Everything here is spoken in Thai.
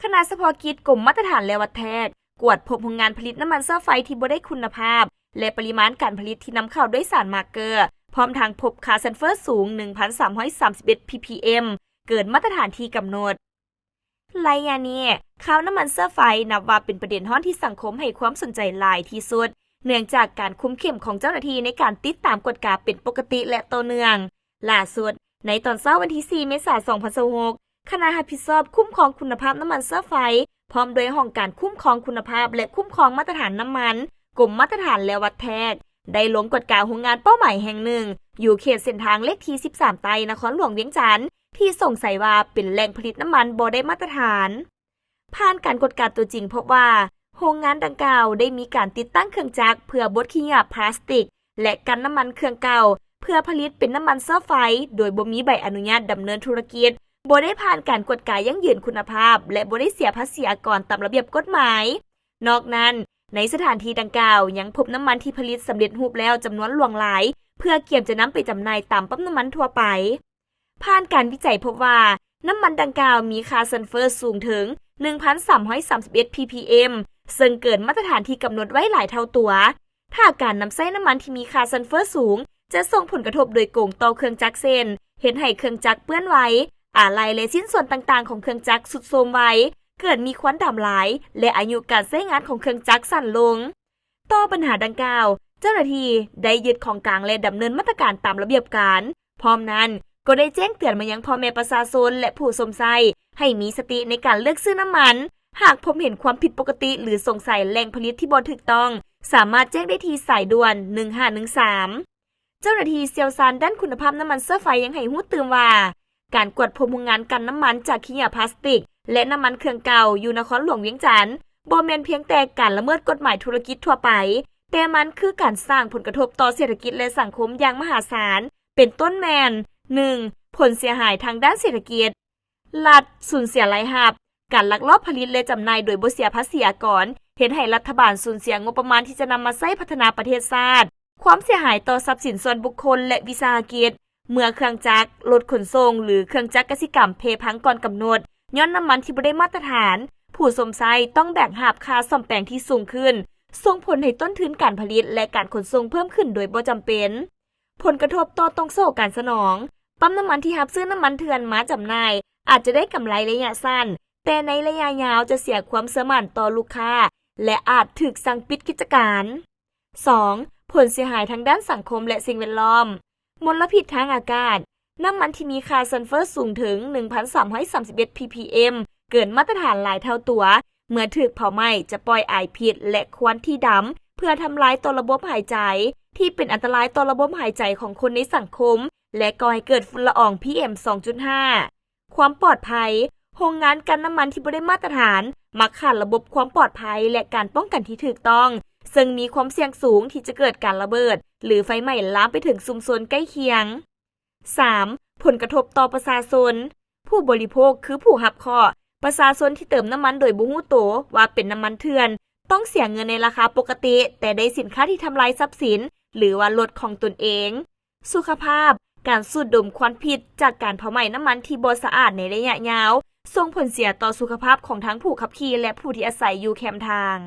คณะเฉพาะกิจกรมมาตรฐานและวัดแพทย์กวดพบโรงงานผลิตน้ำมันเสื้อไฟที่บ่ได้คุณภาพและปริมาณการผลิตที่นำเข้าด้วยสารมาร์เกอร์พร้อมทางพบค่าซัลเฟอร์สูง 1,331 ppm เกินมาตรฐานที่กำหนดรายงานนี้ข่าวน้ำมันเสื้อไฟนับว่าเป็นประเด็นฮ้อนที่สังคมให้ความสนใจหลายที่สุดเนื่องจากการคุมเข้มของเจ้าหน้าที่ในการติดตามกฎกาเป็นปกติและต่อเนื่องล่าสุดในตอนเช้าวันที่ 4 เมษายน 2026คณะรับผิดชอบคุ้มครองคุณภาพน้ำมันเสื้อไฟพร้อมโดยห้องการคุ้มครองคุณภาพและคุ้มครองมาตรฐานน้ำมันกรมมาตรฐานและวัดแพทย์ได้ลงกฎกาโรงงานเป้าหมายแห่งหนึ่งอยู่เขตเส้นทางเลขที่ 13 ไตนครหลวงเวียงจันทร์ที่สงสัยว่าเป็นแหล่งผลิตน้ำมันบ่ได้มาตรฐานผ่านการกฎการตัวจริงพบว่าโรงงานดังกล่าวได้มีการติดตั้งเครื่องจักรเพื่อบดขี้หยาพลาสติกและกันน้ำมันเครื่องเก่าเพื่อผลิตเป็นน้ำมันเสื้อไฟโดยบ่มีใบอนุญาตดำเนินธุรกิจบ่ได้ผ่านการกฎกายั่งยืนคุณภาพและบ่ได้เสียภาษีอากรตามระเบียบกฎหมายนอกนั้นในสถานที่ดังกล่าวยังพบน้ำมันที่ผลิตสำเร็จรูปแล้วจำนวนหลวงหลายเพื่อเตรียมจะนำไปจำหน่ายตามปั๊มน้ำมันทั่วไปผ่านการวิจัยพบว่าน้ำมันดังกล่าวมีค่าซัลเฟอร์สูงถึง 1,331 ppm ซึ่งเกินมาตรฐานที่กำหนดไว้หลายเท่าตัวถ้าการนำใช้น้ำมันที่มีค่าซัลเฟอร์สูงจะส่งผลกระทบโดยตรงต่อเครื่องจักรเส้นเห็นให้เครื่องจักรเปื้อนไว้อะไหล่และชิ้นส่วนต่างๆของเครื่องจักรสุดโทรมไว้เกิดมีควันดำหลายและอายุการใช้งานของเครื่องจักรสั้นลงต่อปัญหาดังกล่าวเจ้าหน้าที่ได้ยึดของกลางและดำเนินมาตรการตามระเบียบการพร้อมนั้นก็ได้แจ้งเตือนมายังพ่อแม่ประชาชนและผู้สมใช้ให้มีสติในการเลือกซื้อน้ำมันหากพบเห็นความผิดปกติหรือสงสัยแหล่งผลิตที่บ่ถูกต้องสามารถแจ้งได้ที่สายด่วน1513เจ้าหน้าที่เชี่ยวชาญด้านคุณภาพน้ำมันเสื้อไฟยังให้ฮู้ตื่นว่าการกวดพบโรงงานกันน้ำมันจากขี้ยาพลาสติกและน้ำมันเครื่องเก่าอยู่นครหลวงเวียงจันทร์บ่แม่นเพียงแต่การละเมิดกฎหมายธุรกิจทั่วไปแต่มันคือการสร้างผลกระทบต่อเศรษฐกิจและสังคมอย่างมหาศาลเป็นต้นแมน 1. ผลเสียหายทางด้านเศรษฐกิจรัฐสูญเสียรายรับการลักลอบผลิตและจำหน่ายโดยบ่เสียภาษีอากรเฮ็ดให้รัฐบาลสูญเสียงบประมาณที่จะนำมาใช้พัฒนาประเทศชาติความเสียหายต่อทรัพย์สินส่วนบุคคลและวิสาหกิจเมื่อเครื่องจักรรถขนส่งหรือเครื่องจักรกสิกรรมเพพังก่อนกำหนดย้อนน้ำมันที่บ่ได้มาตรฐานผู้สมใช้ต้องแบกรับค่าซ่อมแปลงที่สูงขึ้นส่งผลให้ต้นทุนการผลิตและการขนส่งเพิ่มขึ้นโดยบ่จำเป็นผลกระทบต่อตรงโซ่การสนองปั๊มน้ำมันที่รับซื้อน้ำมันเถื่อนมาจำหน่ายอาจจะได้กำไรระยะสั้นแต่ในระยะยาวจะเสียความเชื่อมั่นต่อลูกค้าและอาจถูกสั่งปิดกิจการ 2. ผลเสียหายทางด้านสังคมและสิ่งแวดล้อมมลพิษทางอากาศน้ำมันที่มีค่าซัลเฟอร์สูงถึง 1,331 ppm เกินมาตรฐานหลายเท่าตัวเมื่อถูกเผาไหม้จะปล่อยไอพิษและควันที่ดำเพื่อทำลายต่อระบบหายใจที่เป็นอันตรายต่อระบบหายใจของคนในสังคมและก่อให้เกิดฝุ่นละออง PM 2.5 ความปลอดภัยโรงงานกันน้ำมันที่บ่ได้มาตรฐานมักขาดระบบความปลอดภัยและการป้องกันที่ถูกต้องซึ่งมีความเสี่ยงสูงที่จะเกิดการระเบิดหรือไฟไหม้ลามไปถึงชุมชนใกล้เคียง 3. ผลกระทบต่อประชาชนผู้บริโภคคือผู้รับเคราะห์ประชาชนที่เติมน้ำมันโดยบ่รู้ตัวว่าเป็นน้ำมันเถื่อนต้องเสียเงินในราคาปกติแต่ได้สินค้าที่ทำลายทรัพย์สินหรือว่ารถของตนเองสุขภาพการสูดดมควันพิษจากการเผาไหม้น้ำมันที่บ่สะอาดในระยะยาวส่งผลเสียต่อสุขภาพของทั้งผู้ขับขี่และผู้ที่อาศัยอยู่แคมทาง